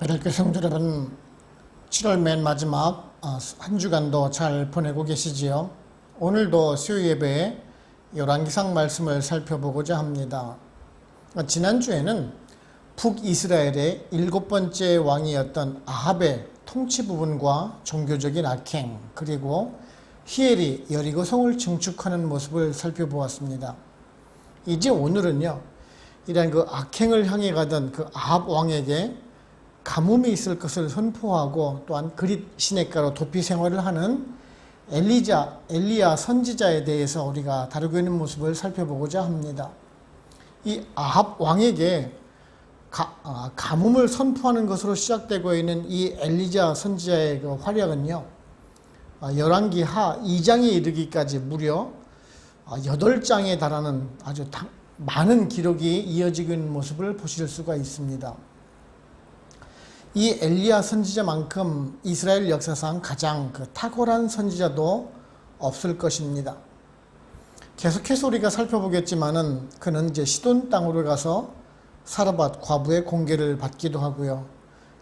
베를교 성도 여러분, 7월 맨 마지막 한 주간도 잘 보내고 계시지요? 오늘도 수요 예배에 열왕기상 말씀을 살펴보고자 합니다. 지난주에는 북이스라엘의 7번째 왕이었던 아합의 통치 부분과 종교적인 악행, 그리고 히엘이 여리고성을 증축하는 모습을 살펴보았습니다. 이제 오늘은요, 이러한 그 악행을 향해 가던 그 아합 왕에게 가뭄이 있을 것을 선포하고 또한 그릿 시냇가로 도피 생활을 하는 엘리야 선지자에 대해서 우리가 다루고 있는 모습을 살펴보고자 합니다. 이 아합 왕에게 가뭄을 선포하는 것으로 시작되고 있는 이 엘리야 선지자의 그 활약은요, 열왕기 하 2장에 이르기까지 무려 8장에 달하는 아주 많은 기록이 이어지고 있는 모습을 보실 수가 있습니다. 이 엘리야 선지자만큼 이스라엘 역사상 가장 탁월한 선지자도 없을 것입니다. 계속해서 우리가 살펴보겠지만은 그는 이제 시돈 땅으로 가서 사르밧 과부의 공개를 받기도 하고요.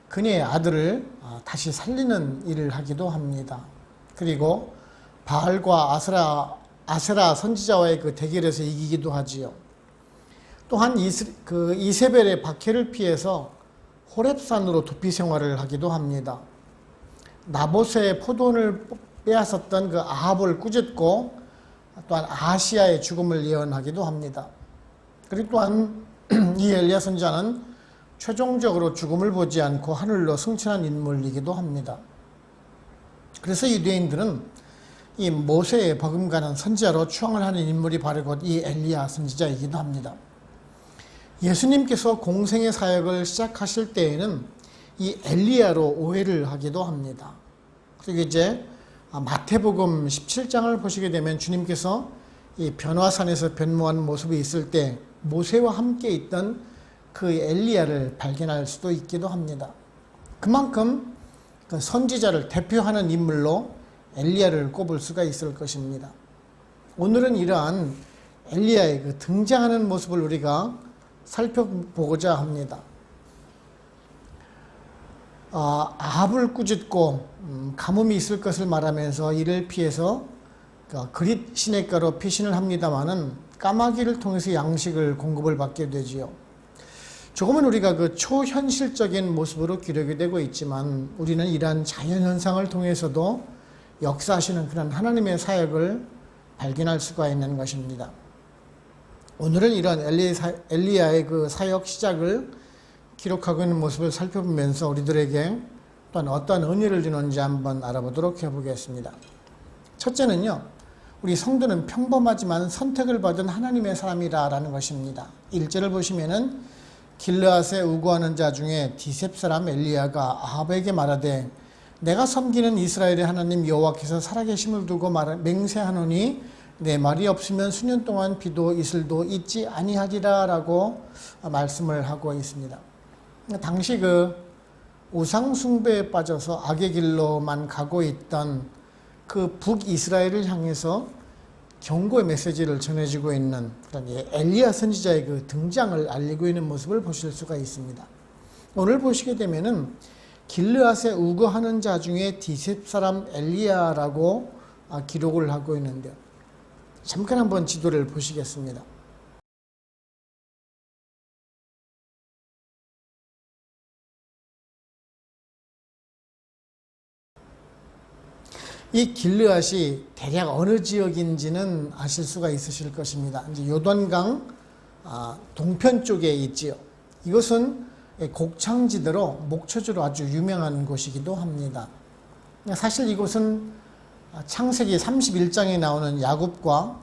그녀의 아들을 다시 살리는 일을 하기도 합니다. 그리고 바알과 아세라 선지자와의 그 대결에서 이기기도 하지요. 또한 이세벨의 박해를 피해서 호렙산으로 도피 생활을 하기도 합니다. 나봇의 포도원을 빼앗았던 그 아합을 꾸짖고 또한 아시아의 죽음을 예언하기도 합니다. 그리고 또한 이 엘리야 선지자는 최종적으로 죽음을 보지 않고 하늘로 승천한 인물이기도 합니다. 그래서 유대인들은 이 모세에 버금가는 선지자로 추앙을 하는 인물이 바로 곧 이 엘리야 선지자이기도 합니다. 예수님께서 공생의 사역을 시작하실 때에는 이 엘리야로 오해를 하기도 합니다. 그리고 이제 마태복음 17장을 보시게 되면 주님께서 이 변화산에서 변모한 모습이 있을 때 모세와 함께 있던 그 엘리야를 발견할 수도 있기도 합니다. 그만큼 그 선지자를 대표하는 인물로 엘리야를 꼽을 수가 있을 것입니다. 오늘은 이러한 엘리야의 그 등장하는 모습을 우리가 살펴보고자 합니다. 아합을 꾸짖고 가뭄이 있을 것을 말하면서 이를 피해서 그릿 시냇가로 피신을 합니다마는 까마귀를 통해서 양식을 공급을 받게 되지요. 조금은 우리가 그 초현실적인 모습으로 기록이 되고 있지만 우리는 이러한 자연현상을 통해서도 역사하시는 그런 하나님의 사역을 발견할 수가 있는 것입니다. 오늘은 이런 엘리야의 그 사역 시작을 기록하고 있는 모습을 살펴보면서 우리들에게 또한 어떤 은혜를 주는지 한번 알아보도록 해보겠습니다. 첫째는요, 우리 성도는 평범하지만 선택을 받은 하나님의 사람이라는 것입니다. 1절을 보시면은 길르앗에 우거하는 자 중에 디셉 사람 엘리야가 아합에게 말하되 내가 섬기는 이스라엘의 하나님 여호와께서 살아계심을 두고 맹세하노니 내 말이 없으면 수년 동안 비도 이슬도 있지 아니하리라 라고 말씀을 하고 있습니다. 당시 그 우상 숭배에 빠져서 악의 길로만 가고 있던 그 북이스라엘을 향해서 경고의 메시지를 전해주고 있는 그런 엘리야 선지자의 그 등장을 알리고 있는 모습을 보실 수가 있습니다. 오늘 보시게 되면은 길르앗에 우거하는 자 중에 디셉 사람 엘리야라고 기록을 하고 있는데요. 잠깐 한번 지도를 보시겠습니다. 이 길르앗이 대략 어느 지역인지는 아실 수가 있으실 것입니다. 이제 요단강 동편 쪽에 있지요. 이것은 곡창지대로 목초지로 아주 유명한 곳이기도 합니다. 사실 이곳은 창세기 31장에 나오는 야곱과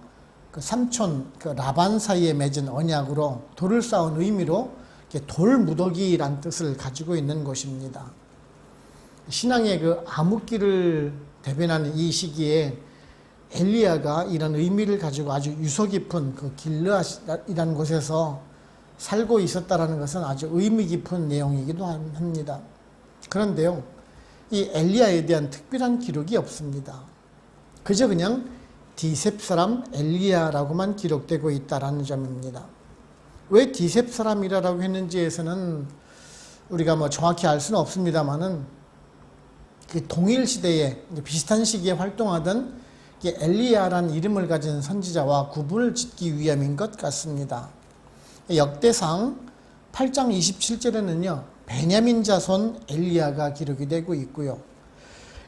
그 삼촌 그 라반 사이에 맺은 언약으로 돌을 쌓은 의미로 돌무더기란 뜻을 가지고 있는 곳입니다. 신앙의 그 암흑기를 대변하는 이 시기에 엘리야가 이런 의미를 가지고 아주 유서 깊은 그 길르앗이라는 곳에서 살고 있었다라는 것은 아주 의미 깊은 내용이기도 합니다. 그런데요, 이 엘리야에 대한 특별한 기록이 없습니다. 그저 그냥 디셉 사람 엘리야라고만 기록되고 있다라는 점입니다. 왜 디셉 사람이라고 했는지에서는 우리가 뭐 정확히 알 수는 없습니다만은 그 동일 시대에 비슷한 시기에 활동하던 엘리야라는 이름을 가진 선지자와 구분을 짓기 위함인 것 같습니다. 역대상 8장 27절에는요 베냐민 자손 엘리야가 기록이 되고 있고요.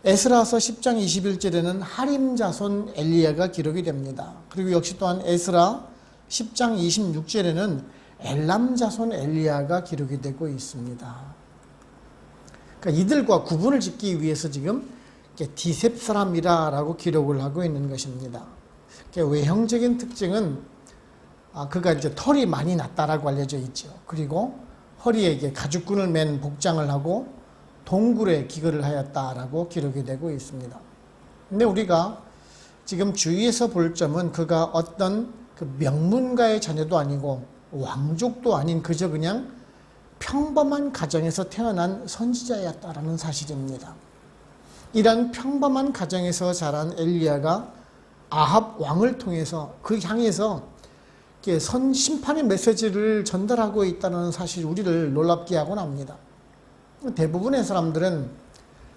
에스라서 10장 21절에는 하림 자손 엘리야가 기록이 됩니다. 그리고 역시 또한 에스라 10장 26절에는 엘람 자손 엘리야가 기록이 되고 있습니다. 그러니까 이들과 구분을 짓기 위해서 지금 디셉 사람이라고 기록을 하고 있는 것입니다. 외형적인 특징은 그가 이제 털이 많이 났다라고 알려져 있죠. 그리고 허리에 가죽끈을 맨 복장을 하고 동굴에 기거를 하였다라고 기록이 되고 있습니다. 근데 우리가 지금 주위에서 볼 점은 그가 어떤 그 명문가의 자녀도 아니고 왕족도 아닌 그저 그냥 평범한 가정에서 태어난 선지자였다라는 사실입니다. 이런 평범한 가정에서 자란 엘리야가 아합 왕을 통해서 그 향해서 심판의 메시지를 전달하고 있다는 사실이 우리를 놀랍게 하곤 합니다. 대부분의 사람들은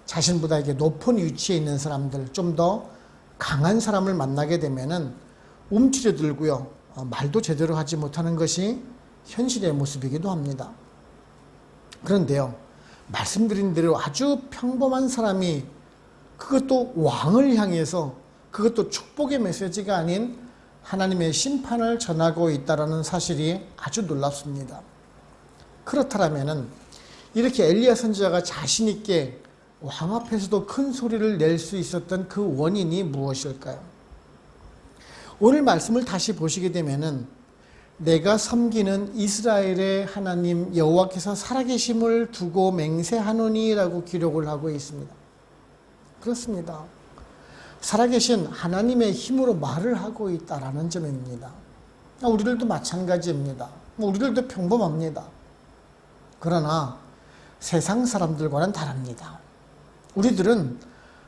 자신보다 높은 위치에 있는 사람들, 좀 더 강한 사람을 만나게 되면은 움츠려들고요, 말도 제대로 하지 못하는 것이 현실의 모습이기도 합니다. 그런데요, 말씀드린 대로 아주 평범한 사람이 그것도 왕을 향해서 그것도 축복의 메시지가 아닌 하나님의 심판을 전하고 있다는 사실이 아주 놀랍습니다. 그렇다면은 이렇게 엘리야 선지자가 자신 있게 왕 앞에서도 큰 소리를 낼 수 있었던 그 원인이 무엇일까요? 오늘 말씀을 다시 보시게 되면은 내가 섬기는 이스라엘의 하나님 여호와께서 살아계심을 두고 맹세하노니라고 기록을 하고 있습니다. 그렇습니다. 살아계신 하나님의 힘으로 말을 하고 있다라는 점입니다. 우리들도 마찬가지입니다. 우리들도 평범합니다. 그러나 세상 사람들과는 다릅니다. 우리들은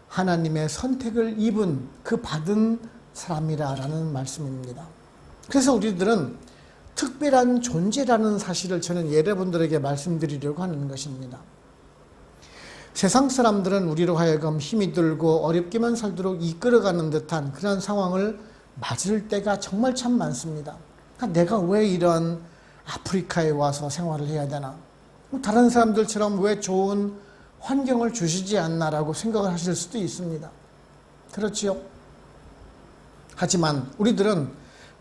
하나님의 선택을 입은 그 받은 사람이라는 말씀입니다. 그래서 우리들은 특별한 존재라는 사실을 저는 여러분들에게 말씀드리려고 하는 것입니다. 세상 사람들은 우리로 하여금 힘이 들고 어렵게만 살도록 이끌어가는 듯한 그런 상황을 맞을 때가 정말 참 많습니다. 내가 왜 이런 아프리카에 와서 생활을 해야 되나? 다른 사람들처럼 왜 좋은 환경을 주시지 않나라고 생각을 하실 수도 있습니다. 그렇지요? 하지만 우리들은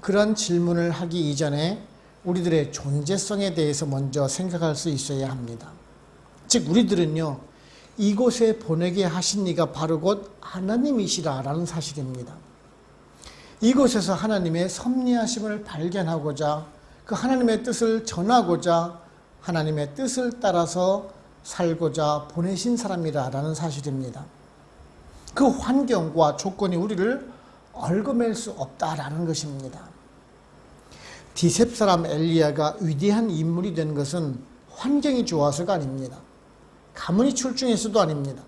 그런 질문을 하기 이전에 우리들의 존재성에 대해서 먼저 생각할 수 있어야 합니다. 즉 우리들은요, 이곳에 보내게 하신 이가 바로 곧 하나님이시라라는 사실입니다. 이곳에서 하나님의 섭리하심을 발견하고자 그 하나님의 뜻을 전하고자 하나님의 뜻을 따라서 살고자 보내신 사람이라는 사실입니다. 그 환경과 조건이 우리를 얽어맬 수 없다라는 것입니다. 디셉 사람 엘리야가 위대한 인물이 된 것은 환경이 좋아서가 아닙니다. 가문이 출중해서도 아닙니다.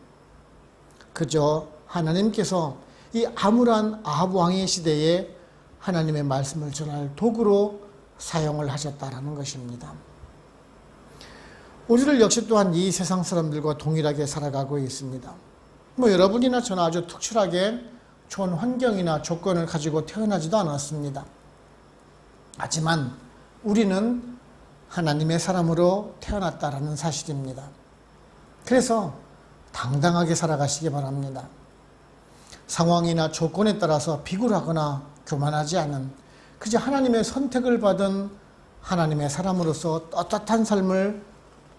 그저 하나님께서 이 암울한 아합 왕의 시대에 하나님의 말씀을 전할 도구로 사용을 하셨다라는 것입니다. 우리를 역시 또한 이 세상 사람들과 동일하게 살아가고 있습니다. 여러분이나 저나 아주 특출하게 좋은 환경이나 조건을 가지고 태어나지도 않았습니다. 하지만 우리는 하나님의 사람으로 태어났다라는 사실입니다. 그래서 당당하게 살아가시기 바랍니다. 상황이나 조건에 따라서 비굴하거나 교만하지 않은 그저 하나님의 선택을 받은 하나님의 사람으로서 떳떳한 삶을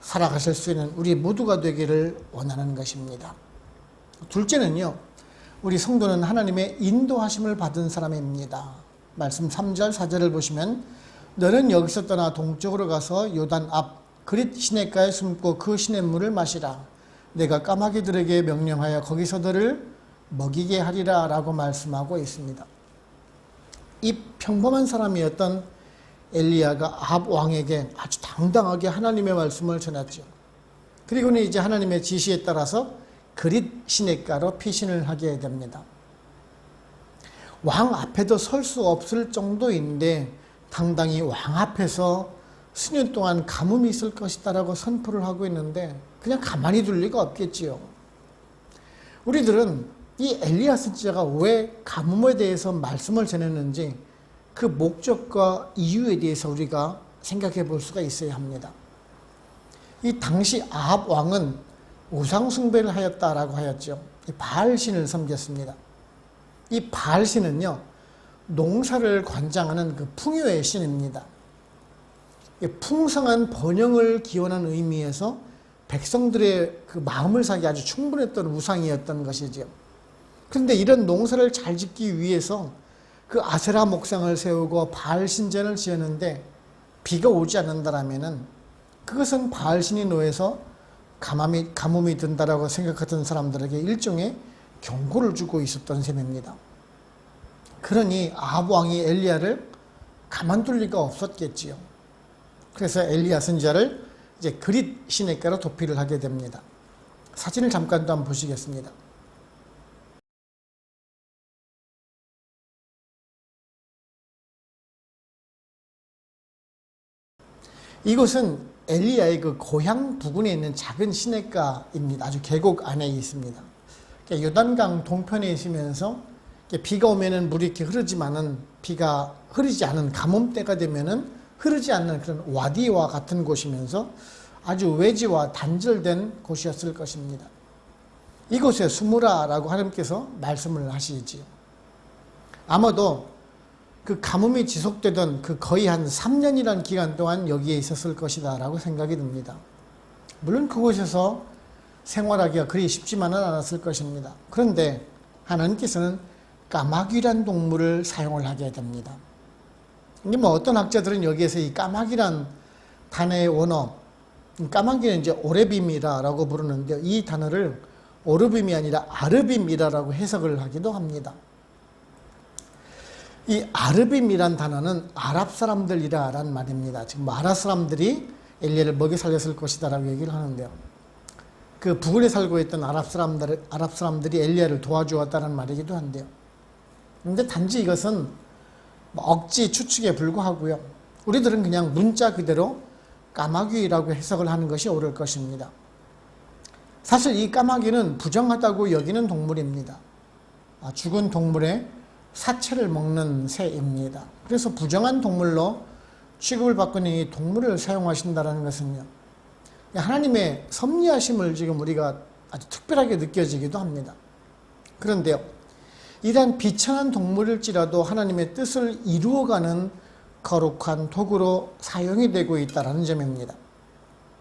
살아가실 수 있는 우리 모두가 되기를 원하는 것입니다. 둘째는요, 우리 성도는 하나님의 인도하심을 받은 사람입니다. 말씀 3절 4절을 보시면 너는 여기서 떠나 동쪽으로 가서 요단 앞 그릿 시냇가에 숨고 그 시냇물을 마시라. 내가 까마귀들에게 명령하여 거기서 너를 먹이게 하리라 라고 말씀하고 있습니다. 이 평범한 사람이었던 엘리야가 아합 왕에게 아주 당당하게 하나님의 말씀을 전했죠. 그리고는 이제 하나님의 지시에 따라서 그릿 시냇가로 피신을 하게 됩니다. 왕 앞에도 설 수 없을 정도인데 당당히 왕 앞에서 수년 동안 가뭄이 있을 것이다라고 선포를 하고 있는데 그냥 가만히 둘 리가 없겠지요. 우리들은 이 엘리야 선지자가 왜 가뭄에 대해서 말씀을 전했는지 그 목적과 이유에 대해서 우리가 생각해 볼 수가 있어야 합니다. 이 당시 아합 왕은 우상 숭배를 하였다라고 하였죠. 바알신을 섬겼습니다. 이 바알신은요, 농사를 관장하는 그 풍요의 신입니다. 풍성한 번영을 기원하는 의미에서 백성들의 그 마음을 사기 아주 충분했던 우상이었던 것이죠. 그런데 이런 농사를 잘 짓기 위해서 그 아세라 목상을 세우고 바알 신전을 지었는데 비가 오지 않는다라면은 그것은 바알 신이 노해서 가뭄이 든다라고 생각했던 사람들에게 일종의 경고를 주고 있었던 셈입니다. 그러니 아합 왕이 엘리야를 가만둘 리가 없었겠지요. 그래서 엘리야 선지자를 이제 그릿 시냇가로 도피를 하게 됩니다. 사진을 잠깐 또 한번 보시겠습니다. 이곳은 엘리야의 그 고향 부근에 있는 작은 시냇가입니다. 아주 계곡 안에 있습니다. 요단강 동편에 있으면서 비가 오면은 물이 이렇게 흐르지만은 비가 흐르지 않은 가뭄 때가 되면은 흐르지 않는 그런 와디와 같은 곳이면서 아주 외지와 단절된 곳이었을 것입니다. 이곳에 숨으라라고 하나님께서 말씀을 하시지요. 아마도 그 가뭄이 지속되던 그 거의 한 3년이라는 기간 동안 여기에 있었을 것이다 라고 생각이 듭니다. 물론 그곳에서 생활하기가 그리 쉽지만은 않았을 것입니다. 그런데 하나님께서는 까마귀란 동물을 사용을 하게 됩니다. 이게 어떤 학자들은 여기에서 이 까마귀란 단어의 원어, 까마귀는 이제 오레빔이라고 부르는데 이 단어를 오르빔이 아니라 아르빔이라고 해석을 하기도 합니다. 이 아르빔이란 단어는 아랍 사람들이라는 말입니다. 지금 아랍 사람들이 엘리야를 먹여 살렸을 것이다라고 얘기를 하는데요. 그 부근에 살고 있던 아랍 사람들이 엘리야를 도와주었다는 말이기도 한데요. 그런데 단지 이것은 억지 추측에 불과하고요. 우리들은 그냥 문자 그대로 까마귀라고 해석을 하는 것이 옳을 것입니다. 사실 이 까마귀는 부정하다고 여기는 동물입니다. 죽은 동물의 사체를 먹는 새입니다. 그래서 부정한 동물로 취급을 받고 있는 이 동물을 사용하신다는 것은요, 하나님의 섭리하심을 지금 우리가 아주 특별하게 느껴지기도 합니다. 그런데요, 이러한 비천한 동물일지라도 하나님의 뜻을 이루어가는 거룩한 도구로 사용이 되고 있다는 점입니다.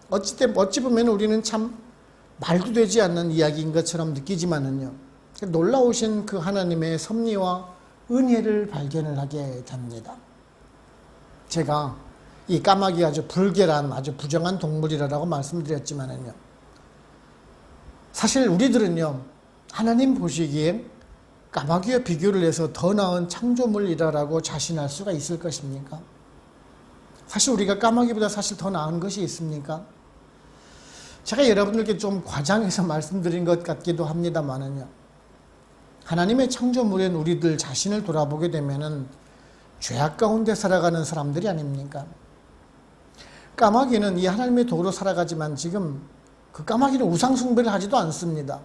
어찌 보면 우리는 참 말도 되지 않는 이야기인 것처럼 느끼지만은요, 놀라우신 그 하나님의 섭리와 은혜를 발견을 하게 됩니다. 제가 이 까마귀 아주 불결한 아주 부정한 동물이라고 말씀드렸지만은요, 사실 우리들은요, 하나님 보시기에 까마귀와 비교를 해서 더 나은 창조물이라고 자신할 수가 있을 것입니까? 사실 우리가 까마귀보다 사실 더 나은 것이 있습니까? 제가 여러분들께 좀 과장해서 말씀드린 것 같기도 합니다만은요, 하나님의 창조물인 우리들 자신을 돌아보게 되면은 죄악 가운데 살아가는 사람들이 아닙니까? 까마귀는 이 하나님의 도구로 살아가지만 지금 그 까마귀는 우상숭배를 하지도 않습니다.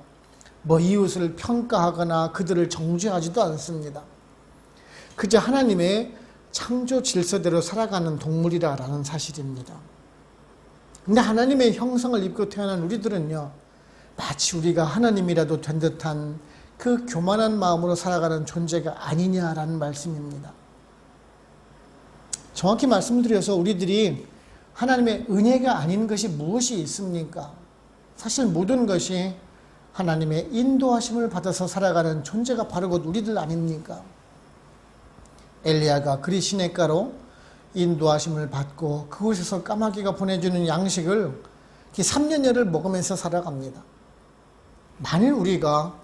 이웃을 평가하거나 그들을 정죄하지도 않습니다. 그저 하나님의 창조 질서대로 살아가는 동물이라는 사실입니다. 근데 하나님의 형상을 입고 태어난 우리들은요, 마치 우리가 하나님이라도 된 듯한 그 교만한 마음으로 살아가는 존재가 아니냐라는 말씀입니다. 정확히 말씀드려서 우리들이 하나님의 은혜가 아닌 것이 무엇이 있습니까? 사실 모든 것이 하나님의 인도하심을 받아서 살아가는 존재가 바로 곧 우리들 아닙니까? 엘리야가 그리 시냇가로 인도하심을 받고 그곳에서 까마귀가 보내주는 양식을 3년여를 먹으면서 살아갑니다. 만일 우리가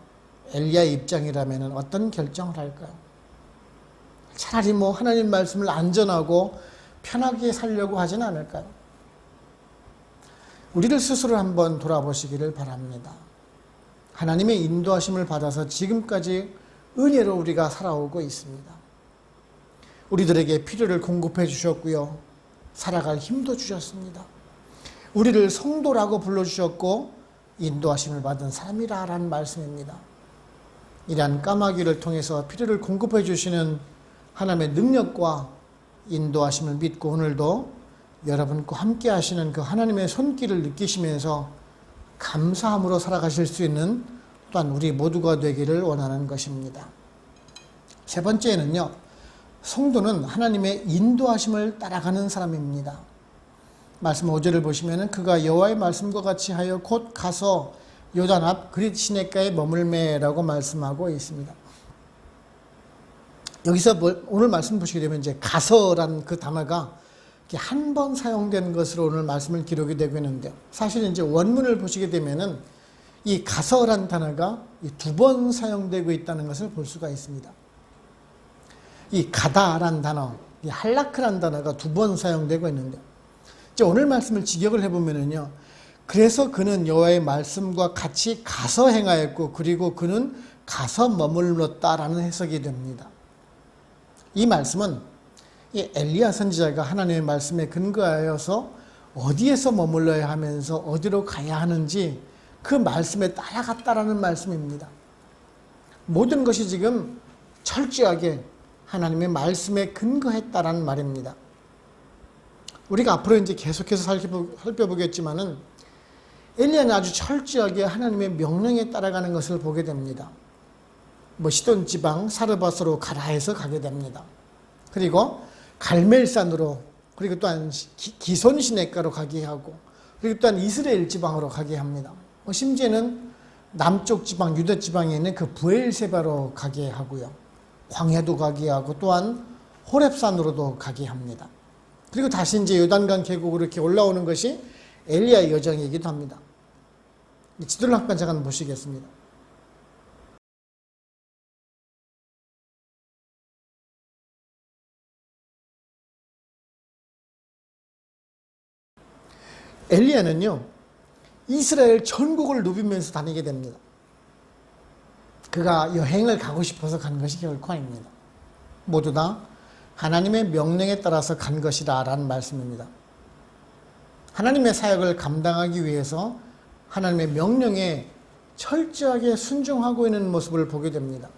엘리야의 입장이라면 어떤 결정을 할까요? 차라리 하나님 말씀을 안전하고 편하게 살려고 하진 않을까요? 우리를 스스로 한번 돌아보시기를 바랍니다. 하나님의 인도하심을 받아서 지금까지 은혜로 우리가 살아오고 있습니다. 우리들에게 필요를 공급해 주셨고요. 살아갈 힘도 주셨습니다. 우리를 성도라고 불러주셨고 인도하심을 받은 사람이라는 말씀입니다. 이러한 까마귀를 통해서 필요를 공급해 주시는 하나님의 능력과 인도하심을 믿고 오늘도 여러분과 함께 하시는 그 하나님의 손길을 느끼시면서 감사함으로 살아가실 수 있는 또한 우리 모두가 되기를 원하는 것입니다. 세 번째는요, 성도는 하나님의 인도하심을 따라가는 사람입니다. 말씀 5절을 보시면 그가 여호와의 말씀과 같이 하여 곧 가서 요단 앞 그릿 시냇가에 머물매라고 말씀하고 있습니다. 여기서 오늘 말씀 보시게 되면 이제 가서란 그 단어가 한 번 사용된 것으로 오늘 말씀을 기록이 되고 있는데요. 사실 이제 원문을 보시게 되면은 이 가서란 단어가 두 번 사용되고 있다는 것을 볼 수가 있습니다. 이 가다란 단어, 이 할라크란 단어가 두 번 사용되고 있는데, 이제 오늘 말씀을 직역을 해보면은요, 그래서 그는 여호와의 말씀과 같이 가서 행하였고, 그리고 그는 가서 머물렀다라는 해석이 됩니다. 이 말씀은 이 엘리야 선지자가 하나님의 말씀에 근거하여서 어디에서 머물러야 하면서 어디로 가야 하는지 그 말씀에 따라갔다라는 말씀입니다. 모든 것이 지금 철저하게 하나님의 말씀에 근거했다라는 말입니다. 우리가 앞으로 이제 계속해서 살펴보겠지만은 엘리야는 아주 철저하게 하나님의 명령에 따라가는 것을 보게 됩니다. 시돈 지방 사르밧으로 가라 해서 가게 됩니다. 그리고 갈멜산으로, 그리고 또한 기손 시냇가로 가게 하고, 그리고 또한 이스라엘 지방으로 가게 합니다. 심지어는 남쪽 지방 유다 지방에 있는 그 브엘세바로 가게 하고요. 광야도 가게 하고 또한 호렙산으로도 가게 합니다. 그리고 다시 이제 요단강 계곡으로 이렇게 올라오는 것이 엘리야의 여정이기도 합니다. 지도를 잠깐 보시겠습니다. 엘리야는요, 이스라엘 전국을 누비면서 다니게 됩니다. 그가 여행을 가고 싶어서 간 것이 결코 아닙니다. 모두 다 하나님의 명령에 따라서 간 것이다 라는 말씀입니다. 하나님의 사역을 감당하기 위해서 하나님의 명령에 철저하게 순종하고 있는 모습을 보게 됩니다.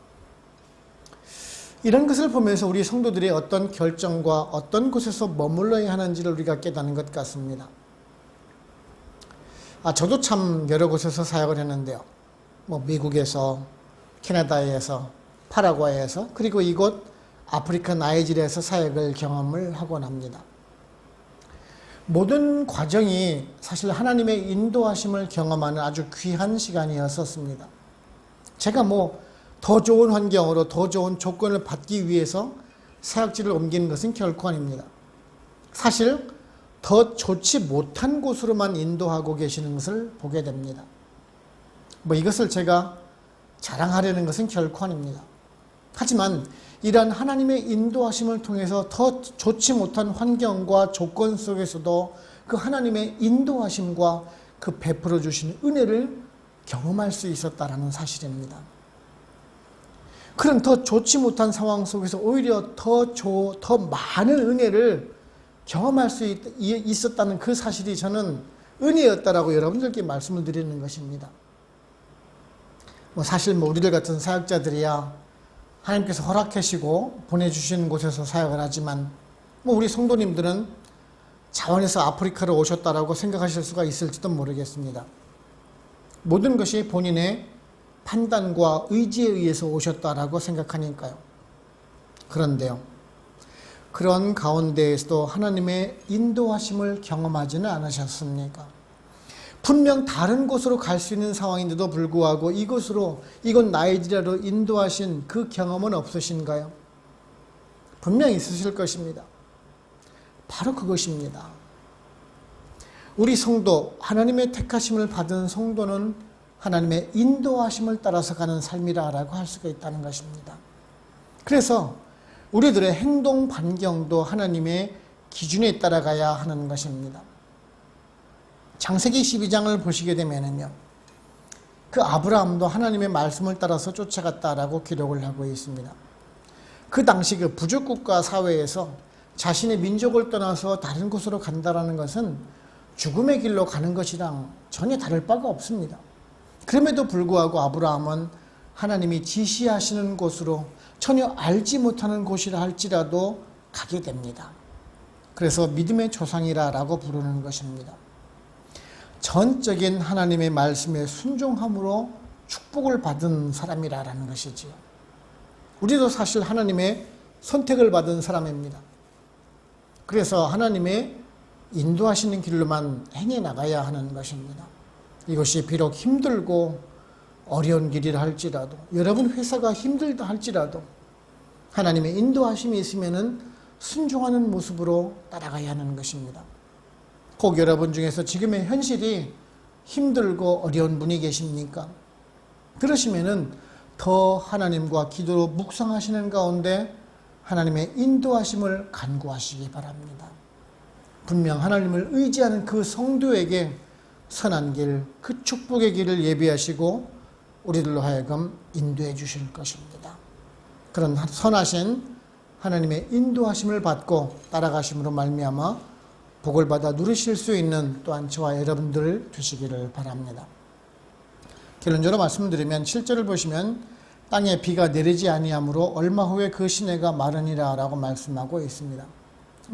이런 것을 보면서 우리 성도들의 어떤 결정과 어떤 곳에서 머물러야 하는지를 우리가 깨닫는 것 같습니다. 저도 참 여러 곳에서 사역을 했는데요. 미국에서, 캐나다에서, 파라과이에서, 그리고 이곳 아프리카 나이지리아에서 사역을 경험을 하곤 합니다. 모든 과정이 사실 하나님의 인도하심을 경험하는 아주 귀한 시간이었었습니다. 제가 더 좋은 환경으로 더 좋은 조건을 받기 위해서 사역지를 옮기는 것은 결코 아닙니다. 사실 더 좋지 못한 곳으로만 인도하고 계시는 것을 보게 됩니다. 이것을 제가 자랑하려는 것은 결코 아닙니다. 하지만 이러한 하나님의 인도하심을 통해서 더 좋지 못한 환경과 조건 속에서도 그 하나님의 인도하심과 그 베풀어 주시는 은혜를 경험할 수 있었다라는 사실입니다. 그런 더 좋지 못한 상황 속에서 오히려 더 많은 은혜를 경험할 수 있었다는 그 사실이 저는 은혜였다라고 여러분들께 말씀을 드리는 것입니다. 사실 우리들 같은 사역자들이야 하나님께서 허락하시고 보내주시는 곳에서 사역을 하지만 우리 성도님들은 자원에서 아프리카로 오셨다라고 생각하실 수가 있을지도 모르겠습니다. 모든 것이 본인의 판단과 의지에 의해서 오셨다라고 생각하니까요. 그런데요, 그런 가운데에서도 하나님의 인도하심을 경험하지는 않으셨습니까? 분명 다른 곳으로 갈 수 있는 상황인데도 불구하고 이곳 나이지리아로 인도하신 그 경험은 없으신가요? 분명히 있으실 것입니다. 바로 그것입니다. 우리 성도, 하나님의 택하심을 받은 성도는 하나님의 인도하심을 따라서 가는 삶이라고 할 수가 있다는 것입니다. 그래서 우리들의 행동 반경도 하나님의 기준에 따라가야 하는 것입니다. 창세기 12장을 보시게 되면은요, 그 아브라함도 하나님의 말씀을 따라서 쫓아갔다라고 기록을 하고 있습니다. 그 당시 그 부족국가 사회에서 자신의 민족을 떠나서 다른 곳으로 간다라는 것은 죽음의 길로 가는 것이랑 전혀 다를 바가 없습니다. 그럼에도 불구하고 아브라함은 하나님이 지시하시는 곳으로 전혀 알지 못하는 곳이라 할지라도 가게 됩니다. 그래서 믿음의 조상이라고 부르는 것입니다. 전적인 하나님의 말씀에 순종함으로 축복을 받은 사람이라는 것이지요. 우리도 사실 하나님의 선택을 받은 사람입니다. 그래서 하나님의 인도하시는 길로만 행해 나가야 하는 것입니다. 이것이 비록 힘들고 어려운 길이라 할지라도, 여러분 회사가 힘들다 할지라도 하나님의 인도하심이 있으면은 순종하는 모습으로 따라가야 하는 것입니다. 꼭 여러분 중에서 지금의 현실이 힘들고 어려운 분이 계십니까? 그러시면은 더 하나님과 기도로 묵상하시는 가운데 하나님의 인도하심을 간구하시기 바랍니다. 분명 하나님을 의지하는 그 성도에게 선한 길, 그 축복의 길을 예비하시고 우리들로 하여금 인도해 주실 것입니다. 그런 선하신 하나님의 인도하심을 받고 따라가심으로 말미암아 복을 받아 누리실 수 있는 또한 저와 여러분들 되시기를 바랍니다. 결론적으로 말씀드리면 7절을 보시면 땅에 비가 내리지 아니하므로 얼마 후에 그 시내가 마르니라 라고 말씀하고 있습니다.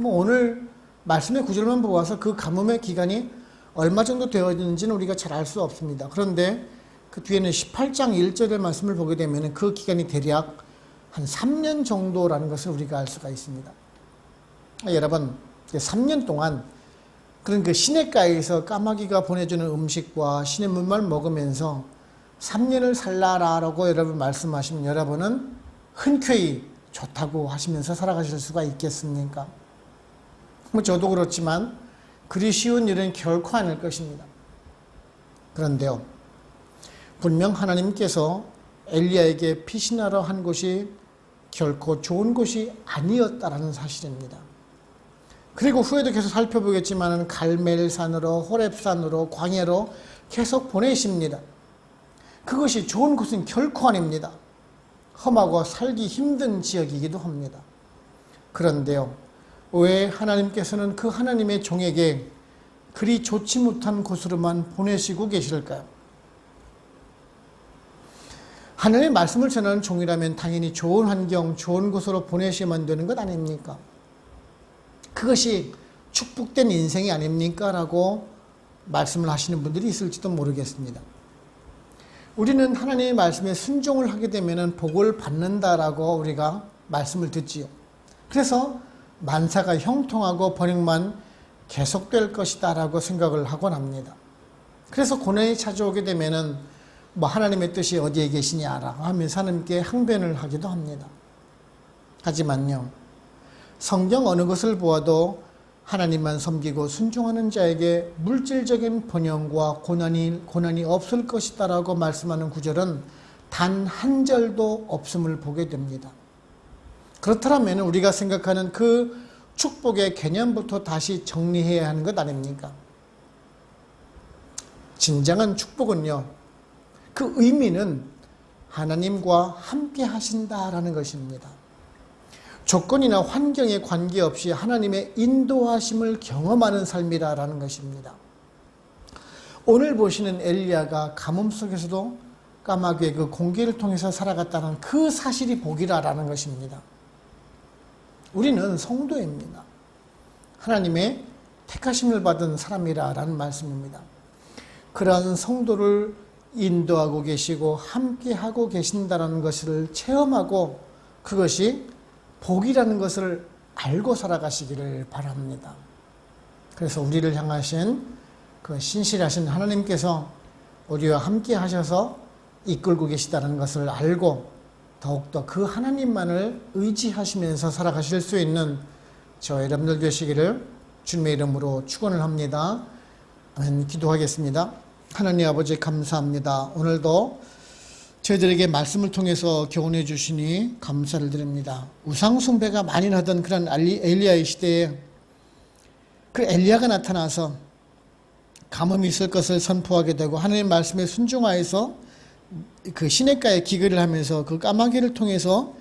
오늘 말씀의 구절만 보아서 그 가뭄의 기간이 얼마 정도 되어있는지는 우리가 잘 알 수 없습니다. 그런데 그 뒤에는 18장 1절의 말씀을 보게 되면 그 기간이 대략 한 3년 정도라는 것을 우리가 알 수가 있습니다. 여러분, 3년 동안 그런 그 시냇가에서 까마귀가 보내주는 음식과 시냇물만 먹으면서 3년을 살라라고 여러분 말씀하시면 여러분은 흔쾌히 좋다고 하시면서 살아가실 수가 있겠습니까? 저도 그렇지만 그리 쉬운 일은 결코 아닐 것입니다. 그런데요, 분명 하나님께서 엘리야에게 피신하러 한 곳이 결코 좋은 곳이 아니었다라는 사실입니다. 그리고 후에도 계속 살펴보겠지만 갈멜산으로 호렙산으로 광야로 계속 보내십니다. 그것이 좋은 곳은 결코 아닙니다. 험하고 살기 힘든 지역이기도 합니다. 그런데요, 왜 하나님께서는 그 하나님의 종에게 그리 좋지 못한 곳으로만 보내시고 계실까요? 하나님의 말씀을 전하는 종이라면 당연히 좋은 환경, 좋은 곳으로 보내시면 되는 것 아닙니까? 그것이 축복된 인생이 아닙니까? 라고 말씀을 하시는 분들이 있을지도 모르겠습니다. 우리는 하나님의 말씀에 순종을 하게 되면 복을 받는다라고 우리가 말씀을 듣지요. 그래서 만사가 형통하고 번영만 계속될 것이다 라고 생각을 하곤 합니다. 그래서 고난이 찾아오게 되면은 하나님의 뜻이 어디에 계시냐라고 하면서 하나님께 항변을 하기도 합니다. 하지만요, 성경 어느 것을 보아도 하나님만 섬기고 순종하는 자에게 물질적인 번영과 고난이 없을 것이다 라고 말씀하는 구절은 단 한 절도 없음을 보게 됩니다. 그렇다면 우리가 생각하는 그 축복의 개념부터 다시 정리해야 하는 것 아닙니까? 진정한 축복은요, 그 의미는 하나님과 함께 하신다라는 것입니다. 조건이나 환경에 관계없이 하나님의 인도하심을 경험하는 삶이라는 것입니다. 오늘 보시는 엘리야가 가뭄 속에서도 까마귀의 그 공기를 통해서 살아갔다는 그 사실이 복이라는 것입니다. 우리는 성도입니다. 하나님의 택하심을 받은 사람이라는 말씀입니다. 그러한 성도를 인도하고 계시고 함께하고 계신다는 것을 체험하고 그것이 복이라는 것을 알고 살아가시기를 바랍니다. 그래서 우리를 향하신 그 신실하신 하나님께서 우리와 함께 하셔서 이끌고 계시다는 것을 알고 더욱더 그 하나님만을 의지하시면서 살아가실 수 있는 저 여러분들 되시기를 주님의 이름으로 축원을 합니다. 아멘. 기도하겠습니다. 하나님 아버지 감사합니다. 오늘도 저희들에게 말씀을 통해서 교훈해 주시니 감사를 드립니다. 우상 숭배가 많이 나던 그런 엘리야의 시대에 그 엘리야가 나타나서 가뭄이 있을 것을 선포하게 되고 하나님의 말씀에 순종하여서 그 시냇가에 기근을 하면서 그 까마귀를 통해서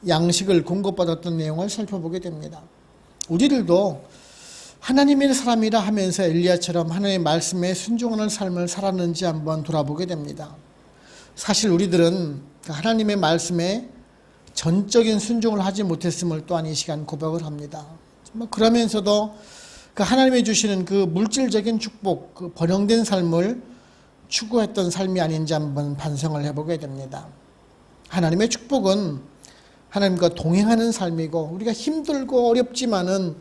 양식을 공급받았던 내용을 살펴보게 됩니다. 우리들도 하나님의 사람이라 하면서 엘리야처럼 하나님의 말씀에 순종하는 삶을 살았는지 한번 돌아보게 됩니다. 사실 우리들은 하나님의 말씀에 전적인 순종을 하지 못했음을 또한 이 시간 고백을 합니다. 그러면서도 그 하나님이 주시는 그 물질적인 축복, 그 번영된 삶을 추구했던 삶이 아닌지 한번 반성을 해보게 됩니다. 하나님의 축복은 하나님과 동행하는 삶이고 우리가 힘들고 어렵지만은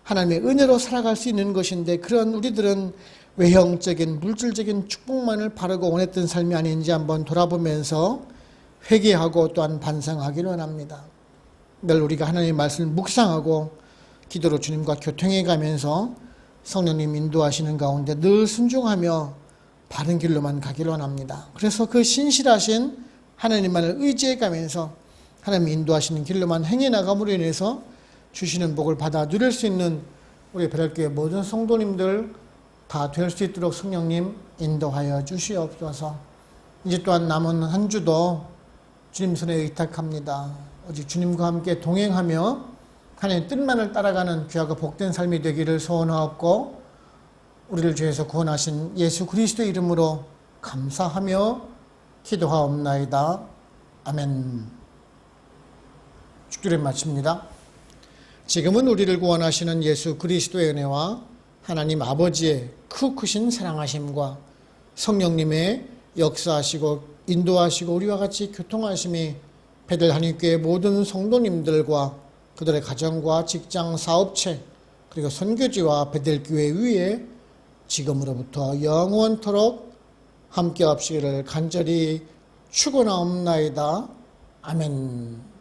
하나님의 은혜로 살아갈 수 있는 것인데 그런 우리들은 외형적인 물질적인 축복만을 바라고 원했던 삶이 아닌지 한번 돌아보면서 회개하고 또한 반성하기를 원합니다. 늘 우리가 하나님의 말씀을 묵상하고 기도로 주님과 교통해 가면서 성령님 인도하시는 가운데 늘 순종하며 바른 길로만 가기를 원합니다. 그래서 그 신실하신 하나님만을 의지해 가면서 하나님 인도하시는 길로만 행해 나감으로 인해서 주시는 복을 받아 누릴 수 있는 우리 베를교회 모든 성도님들 다 될 수 있도록 성령님 인도하여 주시옵소서. 이제 또한 남은 한 주도 주님 손에 의탁합니다. 오직 주님과 함께 동행하며 하나님의 뜻만을 따라가는 귀하고 복된 삶이 되기를 소원하옵고 우리를 죄에서 구원하신 예수 그리스도의 이름으로 감사하며 기도하옵나이다. 아멘. 축도를 마칩니다. 지금은 우리를 구원하시는 예수 그리스도의 은혜와 하나님 아버지의 크신 사랑하심과 성령님의 역사하시고 인도하시고 우리와 같이 교통하심이 베들 한인교회 모든 성도님들과 그들의 가정과 직장, 사업체 그리고 선교지와 베들교회 위에 지금으로부터 영원토록 함께 합시기를 간절히 축원하옵나이다. 아멘.